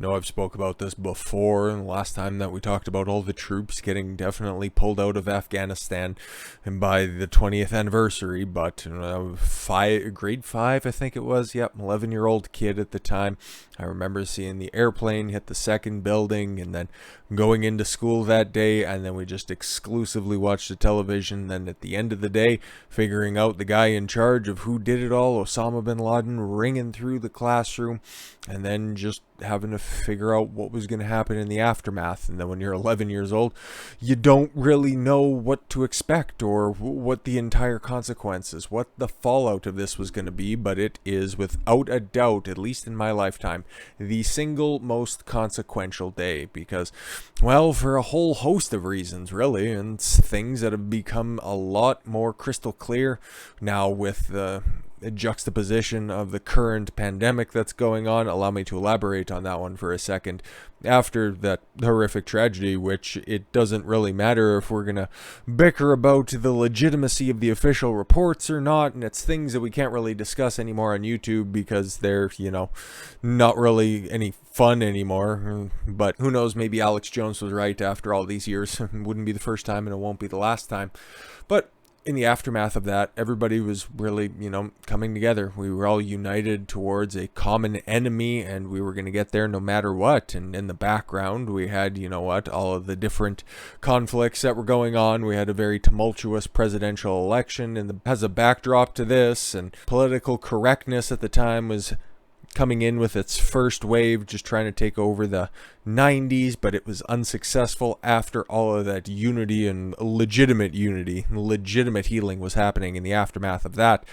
know I've spoke about this before, and the last time that we talked about all the troops getting definitely pulled out of Afghanistan and by the 20th anniversary, but grade 5, I think it was, 11-year-old kid at the time. I remember seeing the airplane hit the second building and then going into school that day, and then we just exclusively watched the television. Then at the end of the day, figuring out the guy in charge of who did it all, Osama bin Laden, ringing through the classroom, and then just having to figure out what was going to happen in the aftermath. And then when you're 11 years old, you don't really know what to expect or what the entire consequences, what the fallout of this was going to be. But it is without a doubt, at least in my lifetime, the single most consequential day, because, well, for a whole host of reasons, really, and things that have become a lot more crystal clear now with the juxtaposition of the current pandemic that's going on. Allow me to elaborate on that one for a second. After that horrific tragedy, which it doesn't really matter if we're gonna bicker about the legitimacy of the official reports or not, and it's things that we can't really discuss anymore on YouTube because they're, not really any fun anymore. But who knows, maybe Alex Jones was right after all these years. It wouldn't be the first time and it won't be the last time. But in the aftermath of that, everybody was really, coming together. We were all united towards a common enemy, and we were going to get there no matter what. And in the background, we had, all of the different conflicts that were going on. We had a very tumultuous presidential election, and as a backdrop to this, and political correctness at the time was coming in with its first wave, just trying to take over the 90s, but it was unsuccessful after all of that unity and legitimate healing was happening in the aftermath of that.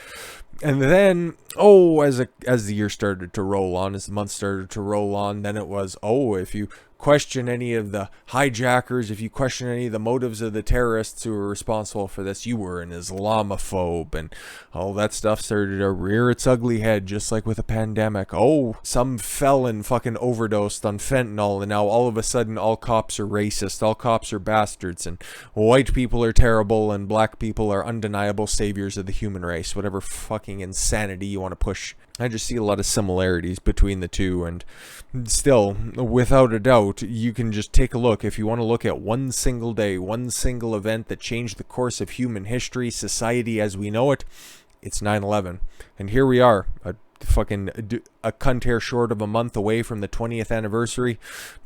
And then, as the year started to roll on, as the months started to roll on, then it was, if you question any of the hijackers, if you question any of the motives of the terrorists who were responsible for this, you were an Islamophobe, and all that stuff started to rear its ugly head, just like with a pandemic. Some felon fucking overdosed on fentanyl, and now all of a sudden all cops are racist, all cops are bastards, and white people are terrible, and black people are undeniable saviors of the human race. Whatever fucking insanity you want to push. I just see a lot of similarities between the two, and still, without a doubt, you can just take a look. If you want to look at one single day, one single event that changed the course of human history, society as we know it, it's 9/11. And here we are, a cunt hair short of a month away from the 20th anniversary,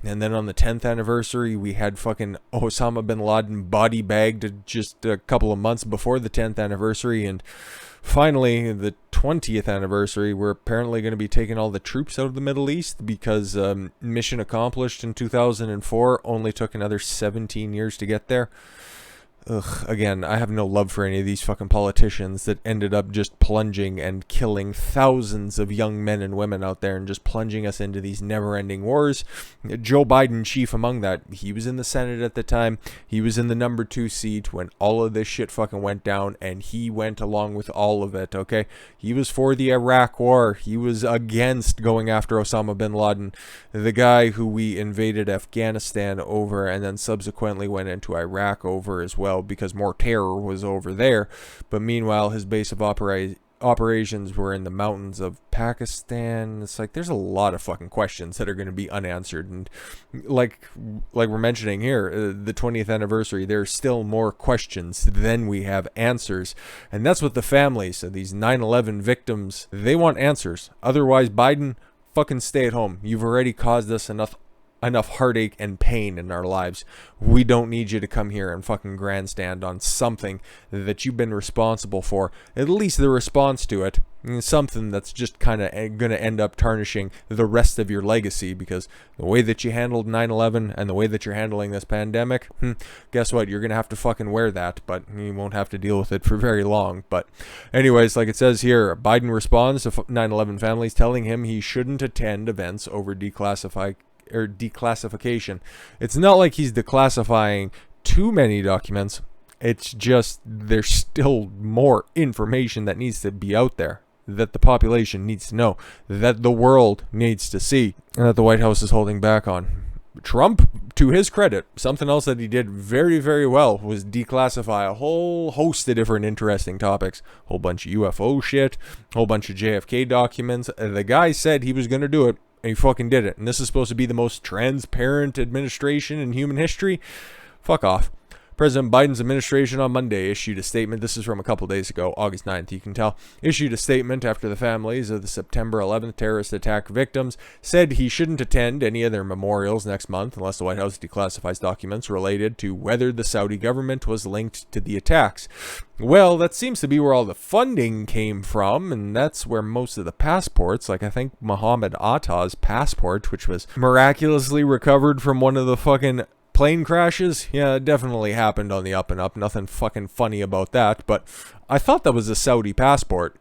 and then on the 10th anniversary we had fucking Osama bin Laden body bagged just a couple of months before the 10th anniversary, and finally the 20th anniversary we're apparently going to be taking all the troops out of the Middle East because mission accomplished in 2004 only took another 17 years to get there. Again, I have no love for any of these fucking politicians that ended up just plunging and killing thousands of young men and women out there and just plunging us into these never-ending wars. Joe Biden, chief among that. He was in the Senate at the time. He was in the number 2 seat when all of this shit fucking went down, and he went along with all of it, okay? He was for the Iraq war. He was against going after Osama bin Laden, the guy who we invaded Afghanistan over and then subsequently went into Iraq over as well, because more terror was over there. But meanwhile, his base of operations were in the mountains of Pakistan. It's like there's a lot of fucking questions that are going to be unanswered, and like we're mentioning here, the 20th anniversary, there's still more questions than we have answers. And that's what the families of these 9/11 victims, they want answers. Otherwise, Biden, fucking stay at home. You've already caused us enough heartache and pain in our lives. We don't need you to come here and fucking grandstand on something that you've been responsible for. At least the response to it, something that's just kind of going to end up tarnishing the rest of your legacy, because the way that you handled 9/11 and the way that you're handling this pandemic, guess what? You're going to have to fucking wear that, but you won't have to deal with it for very long. But anyways, like it says here, Biden responds to 9/11 families telling him he shouldn't attend events over declassification. It's not like he's declassifying too many documents. It's just there's still more information that needs to be out there, that the population needs to know, that the world needs to see, and that the White House is holding back on. Trump, to his credit, something else that he did very, very well was declassify a whole host of different interesting topics. Whole bunch of UFO shit, whole bunch of JFK documents. The guy said he was going to do it. and he fucking did it. And this is supposed to be the most transparent administration in human history. Fuck off. President Biden's administration on Monday issued a statement. This is from a couple days ago, August 9th, you can tell. Issued a statement after the families of the September 11th terrorist attack victims said he shouldn't attend any of their memorials next month unless the White House declassifies documents related to whether the Saudi government was linked to the attacks. Well, that seems to be where all the funding came from, and that's where most of the passports, like I think Mohammed Atta's passport, which was miraculously recovered from one of the fucking plane crashes, yeah, it definitely happened on the up and up. Nothing fucking funny about that, but I thought that was a Saudi passport.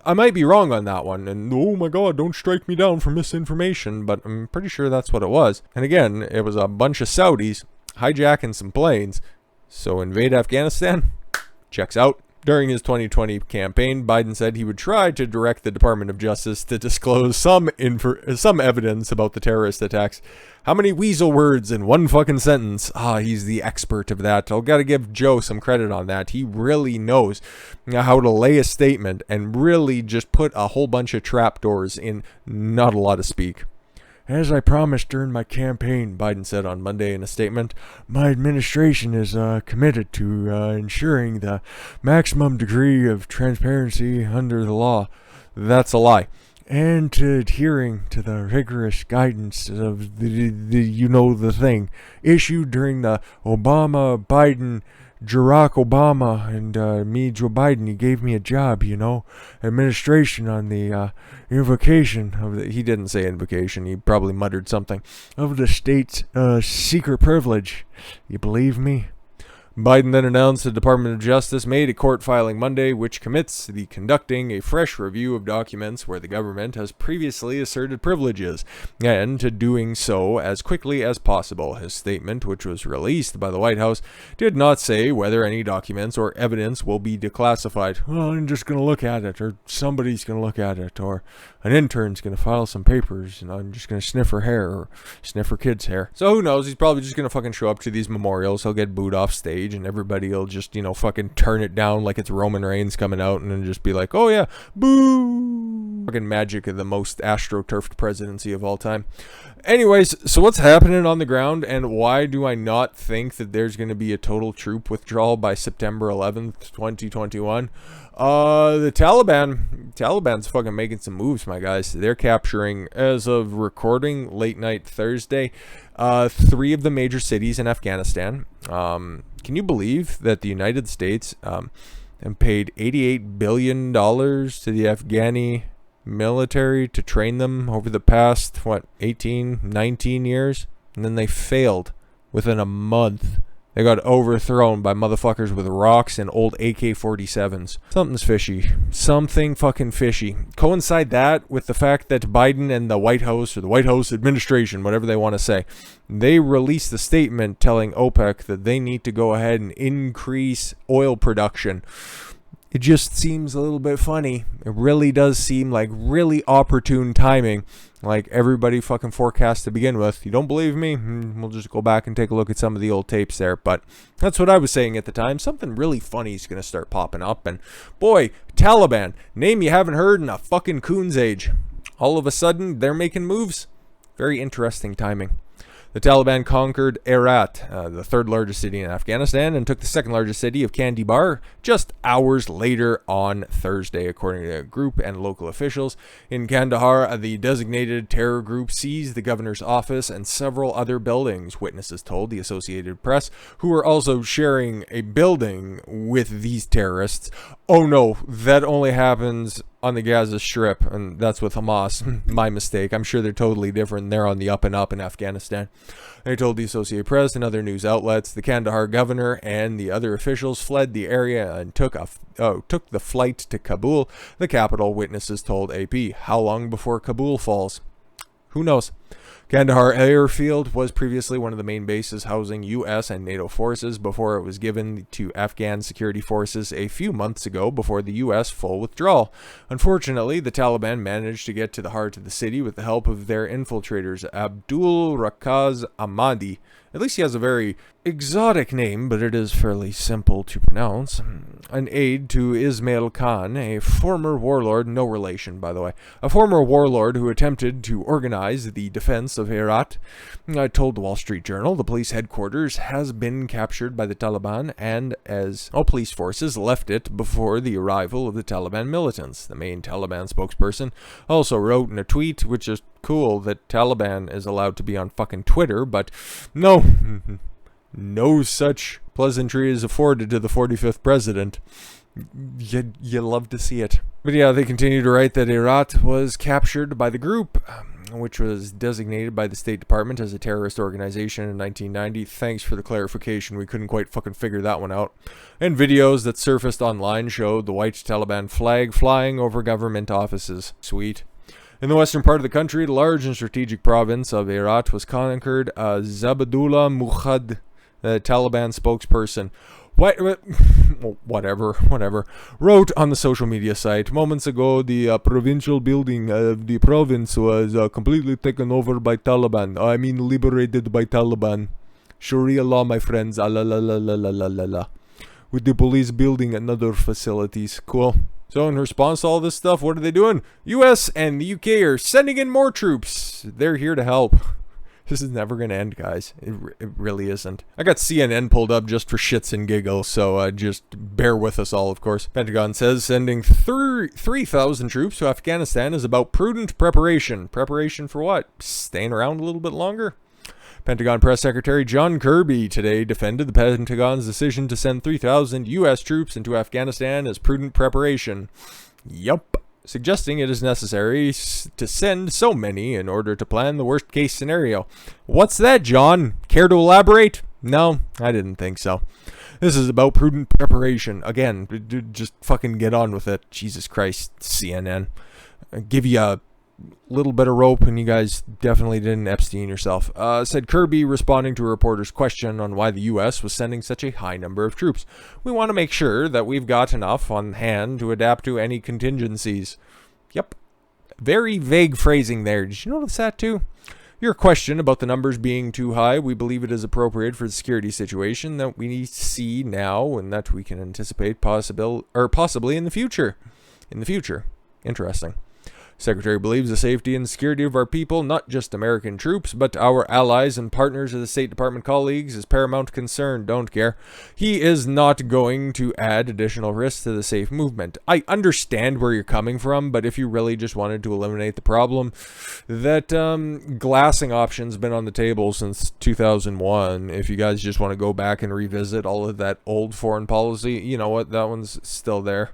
I might be wrong on that one, and oh my god, don't strike me down for misinformation, but I'm pretty sure that's what it was. And again, it was a bunch of Saudis hijacking some planes, so invade Afghanistan? Checks out. During his 2020 campaign, Biden said he would try to direct the Department of Justice to disclose some evidence about the terrorist attacks. How many weasel words in one fucking sentence? He's the expert of that. I've got to give Joe some credit on that. He really knows how to lay a statement and really just put a whole bunch of trapdoors in not a lot of speak. As I promised during my campaign, Biden said on Monday in a statement, my administration is committed to ensuring the maximum degree of transparency under the law. That's a lie. And to adhering to the rigorous guidance of the thing issued during the Obama-Biden Barack Obama and me, Joe Biden. He gave me a job, administration on the invocation of the, he didn't say invocation, he probably muttered something, of the state's secret privilege. You believe me? Biden then announced the Department of Justice made a court filing Monday which commits to conducting a fresh review of documents where the government has previously asserted privileges, and to doing so as quickly as possible. His statement, which was released by the White House, did not say whether any documents or evidence will be declassified. Well, I'm just going to look at it, or somebody's going to look at it, or an intern's going to file some papers, and I'm just going to sniff her hair, or sniff her kid's hair. So who knows, he's probably just going to fucking show up to these memorials, he'll get booed off stage, and everybody will just, fucking turn it down like it's Roman Reigns coming out and then just be like, oh yeah, boo. Fucking magic of the most astroturfed presidency of all time. Anyways, so what's happening on the ground, and why do I not think that there's going to be a total troop withdrawal by September 11th, 2021? The Taliban's fucking making some moves, my guys. They're capturing, as of recording late night Thursday, 3 of the major cities in Afghanistan. Can you believe that the United States have paid $88 billion to the Afghani military to train them over the past, 18, 19 years? And then they failed within a month. They got overthrown by motherfuckers with rocks and old AK-47s. Something's fishy. Something fucking fishy. Coincide that with the fact that Biden and the White House, or the White House administration, whatever they want to say, they released a statement telling OPEC that they need to go ahead and increase oil production. It just seems a little bit funny. It really does seem like really opportune timing, like everybody fucking forecast to begin with. You don't believe me? We'll just go back and take a look at some of the old tapes there. But that's what I was saying at the time. Something really funny is going to start popping up. And boy, Taliban, name you haven't heard in a fucking coon's age. All of a sudden, they're making moves. Very interesting timing. The Taliban conquered Herat, the 3rd largest city in Afghanistan, and took the 2nd largest city of Kandahar just hours later on Thursday, according to a group and local officials. In Kandahar, the designated terror group seized the governor's office and several other buildings, witnesses told the Associated Press, who were also sharing a building with these terrorists. Oh no, that only happens on the Gaza Strip, and that's with Hamas. My mistake. I'm sure they're totally different. They're on the up and up in Afghanistan. They told the Associated Press and other news outlets the Kandahar governor and the other officials fled the area and took the flight to Kabul, the capital, witnesses told AP. How long before Kabul falls? Who knows? Kandahar Airfield was previously one of the main bases housing U.S. and NATO forces before it was given to Afghan security forces a few months ago before the U.S. full withdrawal. Unfortunately, the Taliban managed to get to the heart of the city with the help of their infiltrators Abdul Rakaz Ahmadi At least he has a very exotic name, but it is fairly simple to pronounce. An aide to Ismail Khan, a former warlord, no relation, by the way, a former warlord who attempted to organize the defense of Herat, told the Wall Street Journal the police headquarters has been captured by the Taliban, and as all police forces left it before the arrival of the Taliban militants. The main Taliban spokesperson also wrote in a tweet, which is cool that Taliban is allowed to be on fucking Twitter, but no such pleasantry is afforded to the 45th president. You love to see it. But yeah, they continue to write that Herat was captured by the group, which was designated by the State Department as a terrorist organization in 1990. Thanks for the clarification. We couldn't quite fucking figure that one out. And videos that surfaced online showed the white Taliban flag flying over government offices. Sweet. In the western part of the country, the large and strategic province of Herat was conquered. Zabadullah Muhammad, the Taliban spokesperson, whatever, wrote on the social media site, moments ago, the provincial building of the province was completely taken over by Taliban. I mean, liberated by Taliban. Sharia law, my friends. La la la la la la la la. With the police building and other facilities. Cool. So in response to all this stuff, what are they doing? US and the UK are sending in more troops. They're here to help. This is never going to end, guys. It really isn't. I got CNN pulled up just for shits and giggles, so just bear with us all, of course. Pentagon says sending 3,000 troops to Afghanistan is about prudent preparation. Preparation for what? Staying around a little bit longer? Pentagon Press Secretary John Kirby today defended the Pentagon's decision to send 3,000 U.S. troops into Afghanistan as prudent preparation. Yup. Suggesting it is necessary to send so many in order to plan the worst-case scenario. What's that, John? Care to elaborate? No, I didn't think so. This is about prudent preparation. Again, just fucking get on with it. Jesus Christ, CNN. Give you a little bit of rope, and you guys definitely didn't Epstein yourself. Said Kirby, responding to a reporter's question on why the U.S. was sending such a high number of troops. We want to make sure that we've got enough on hand to adapt to any contingencies. Yep. Very vague phrasing there. Did you notice that too? Your question about the numbers being too high, we believe it is appropriate for the security situation that we see now and that we can anticipate possibly in the future. Interesting. Secretary believes the safety and security of our people, not just American troops, but our allies and partners of the State Department colleagues, is paramount concern. Don't care. He is not going to add additional risks to the safe movement. I understand where you're coming from, but if you really just wanted to eliminate the problem, that glassing option's been on the table since 2001. If you guys just want to go back and revisit all of that old foreign policy, you know what? That one's still there.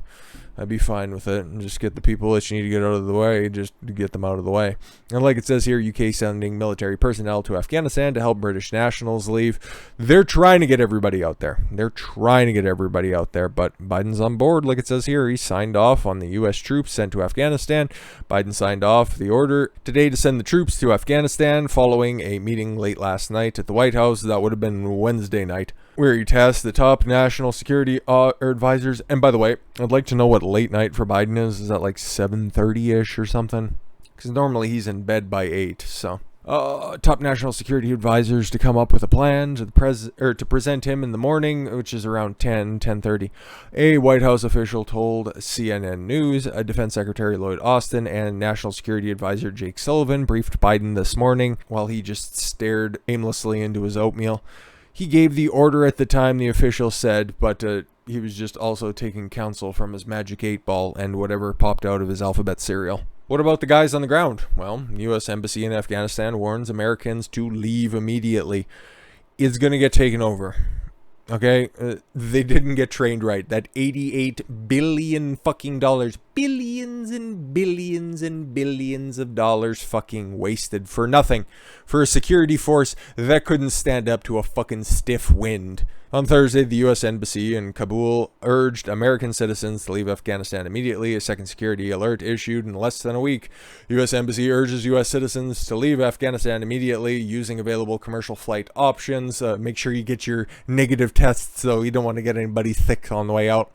I'd be fine with it, and just get the people that you need to get out of the way, just get them out of the way. And like it says here, UK sending military personnel to Afghanistan to help British nationals leave. They're trying to get everybody out there. But Biden's on board, like it says here. He signed off on the US troops sent to Afghanistan. Biden signed off the order today to send the troops to Afghanistan following a meeting late last night at the White House. That would have been Wednesday night, where he tasked the top national security advisors. And by the way, I'd like to know what late night for Biden is. Is that like 7:30-ish or something? Because normally he's in bed by 8. So top national security advisors to come up with a plan to the to present him in the morning, which is around 10:30. A White House official told CNN News. Defense Secretary Lloyd Austin and National Security Advisor Jake Sullivan briefed Biden this morning while he just stared aimlessly into his oatmeal. He gave the order at the time, the official said, but he was just also taking counsel from his magic 8-ball and whatever popped out of his alphabet cereal. What about the guys on the ground? Well, U.S. Embassy in Afghanistan warns Americans to leave immediately. It's going to get taken over. Okay? They didn't get trained right. That $88 billion fucking dollars. Billions and billions and billions of dollars fucking wasted for nothing. For a security force that couldn't stand up to a fucking stiff wind. On Thursday, the U.S. Embassy in Kabul urged American citizens to leave Afghanistan immediately. A second security alert issued in less than a week. U.S. Embassy urges U.S. citizens to leave Afghanistan immediately using available commercial flight options. Make sure you get your negative tests, so you don't want to get anybody sick on the way out.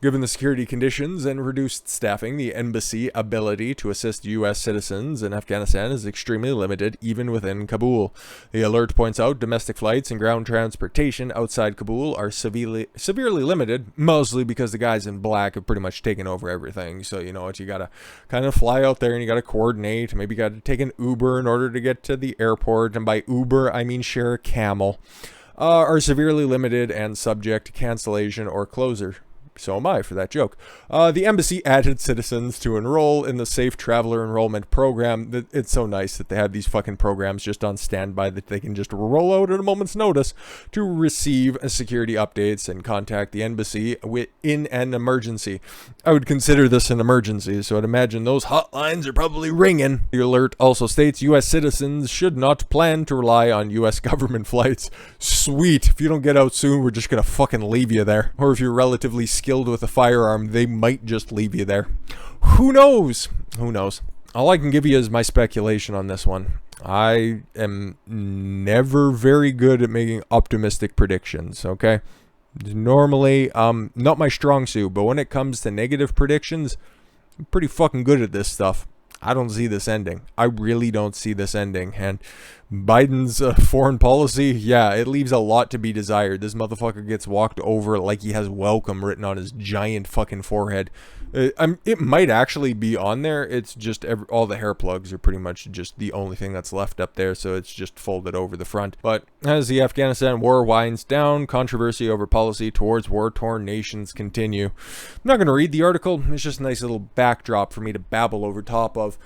Given the security conditions and reduced staffing, the embassy ability to assist U.S. citizens in Afghanistan is extremely limited, even within Kabul. The alert points out domestic flights and ground transportation outside Kabul are severely limited, mostly because the guys in black have pretty much taken over everything. So, you know what, you gotta kind of fly out there and you gotta coordinate. Maybe you gotta take an Uber in order to get to the airport, and by Uber, I mean share a camel. Are severely limited and subject to cancellation or closure. So am I for that joke. The embassy added citizens to enroll in the Safe Traveler Enrollment Program. It's so nice that they have these fucking programs just on standby that they can just roll out at a moment's notice to receive security updates and contact the embassy in an emergency. I would consider this an emergency, so I'd imagine those hotlines are probably ringing. The alert also states U.S. citizens should not plan to rely on U.S. government flights. Sweet. If you don't get out soon, we're just gonna fucking leave you there. Or if you're relatively skilled with a firearm, they might just leave you there. Who knows? Who knows? All I can give you is my speculation on this one. I am never very good at making optimistic predictions, okay? Normally, not my strong suit, but when it comes to negative predictions, I'm pretty fucking good at this stuff. I don't see this ending. I really don't see this ending. And Biden's foreign policy, yeah, it leaves a lot to be desired. This motherfucker gets walked over like he has welcome written on his giant fucking forehead. It might actually be on there. It's just all the hair plugs are pretty much just the only thing that's left up there, so it's just folded over the front. But as the Afghanistan war winds down, controversy over policy towards war-torn nations continue. I'm not going to read the article. It's just a nice little backdrop for me to babble over top of.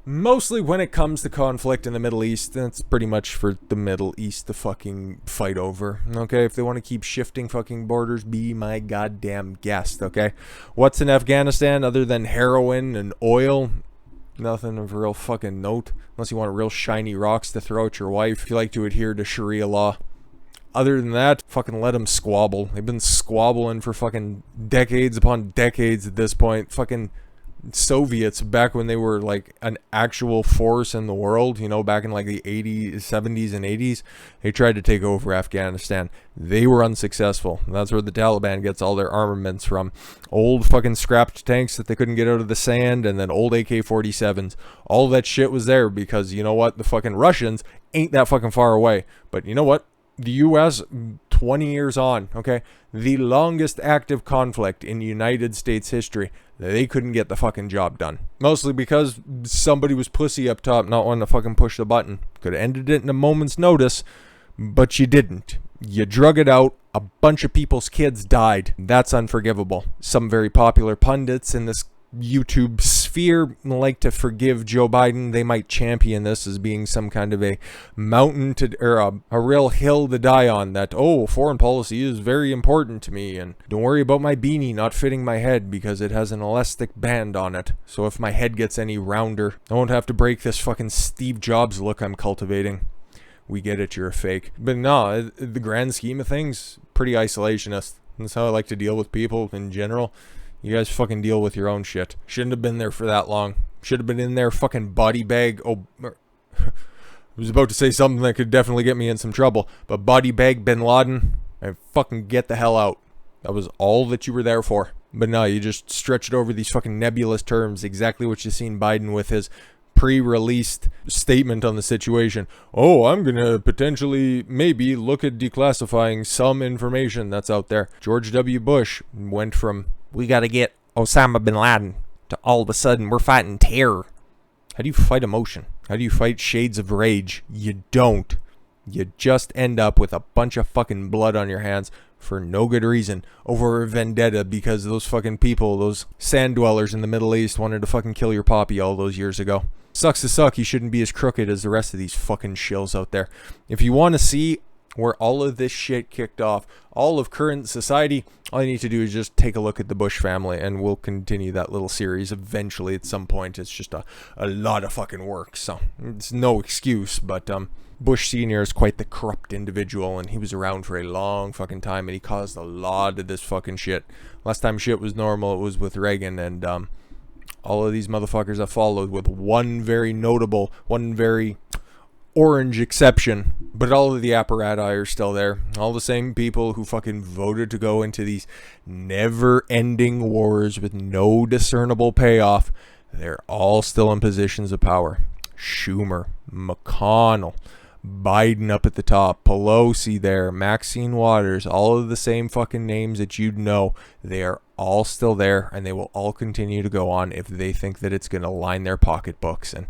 Mostly when it comes to conflict in the Middle East, that's pretty much for the Middle East to fucking fight over, okay? If they want to keep shifting fucking borders, be my goddamn guest, okay? What's in Afghanistan other than heroin and oil? Nothing of real fucking note, unless you want real shiny rocks to throw at your wife if you like to adhere to Sharia law. Other than that, fucking let them squabble. They've been squabbling for fucking decades upon decades at this point. Fucking Soviets, back when they were like an actual force in the world, you know, back in like the 80s, 70s and 80s, they tried to take over Afghanistan. They were unsuccessful. That's where the Taliban gets all their armaments from. Old fucking scrapped tanks that they couldn't get out of the sand, and then old AK-47s. All that shit was there because, you know what, the fucking Russians ain't that fucking far away. But you know what? The U.S., 20 years on, okay? The longest active conflict in United States history. They couldn't get the fucking job done. Mostly because somebody was pussy up top, not wanting to fucking push the button. Could have ended it in a moment's notice, but you didn't. You drug it out. A bunch of people's kids died. That's unforgivable. Some very popular pundits in this YouTube sphere like to forgive Joe Biden. They might champion this as being some kind of a mountain to, or a real hill to die on, that, oh, foreign policy is very important to me, and don't worry about my beanie not fitting my head because it has an elastic band on it, so if my head gets any rounder, I won't have to break this fucking Steve Jobs look I'm cultivating. We get it, you're a fake. But no, the grand scheme of things, pretty isolationist. That's how I like to deal with people in general. You guys fucking deal with your own shit. Shouldn't have been there for that long. Should have been in there fucking body bag. Oh, I was about to say something that could definitely get me in some trouble. But body bag Bin Laden and fucking get the hell out. That was all that you were there for. But no, you just stretch it over these fucking nebulous terms. Exactly what you've seen Biden with his pre-released statement on the situation. Oh, I'm gonna potentially maybe look at declassifying some information that's out there. George W. Bush went from, we gotta get Osama bin Laden, to all of a sudden we're fighting terror. How do you fight emotion? How do you fight shades of rage? You don't. You just end up with a bunch of fucking blood on your hands for no good reason over a vendetta because those fucking people, those sand dwellers in the Middle East wanted to fucking kill your poppy all those years ago. Sucks to suck, you shouldn't be as crooked as the rest of these fucking shills out there. If you want to see where all of this shit kicked off, all of current society, all you need to do is just take a look at the Bush family, and we'll continue that little series eventually at some point. It's just a lot of fucking work, so it's no excuse, but Bush Sr. is quite the corrupt individual, and he was around for a long fucking time, and he caused a lot of this fucking shit. Last time shit was normal, it was with Reagan, and all of these motherfuckers that followed, with one very notable, one very orange exception, But all of the apparati are still there. All the same people who fucking voted to go into these never-ending wars with no discernible payoff, they're all still in positions of power. Schumer, McConnell, Biden up at the top, Pelosi there, Maxine Waters, all of the same fucking names that you'd know. They are all still there, and they will all continue to go on if they think that it's going to line their pocketbooks. And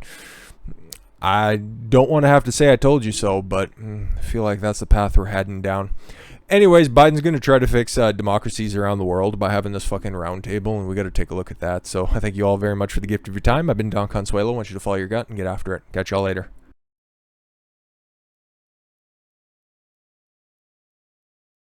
I don't want to have to say I told you so, but I feel like that's the path we're heading down. Anyways, Biden's going to try to fix democracies around the world by having this fucking roundtable, and we got to take a look at that. So I thank you all very much for the gift of your time. I've been Don Consuelo. I want you to follow your gut and get after it. Catch y'all later.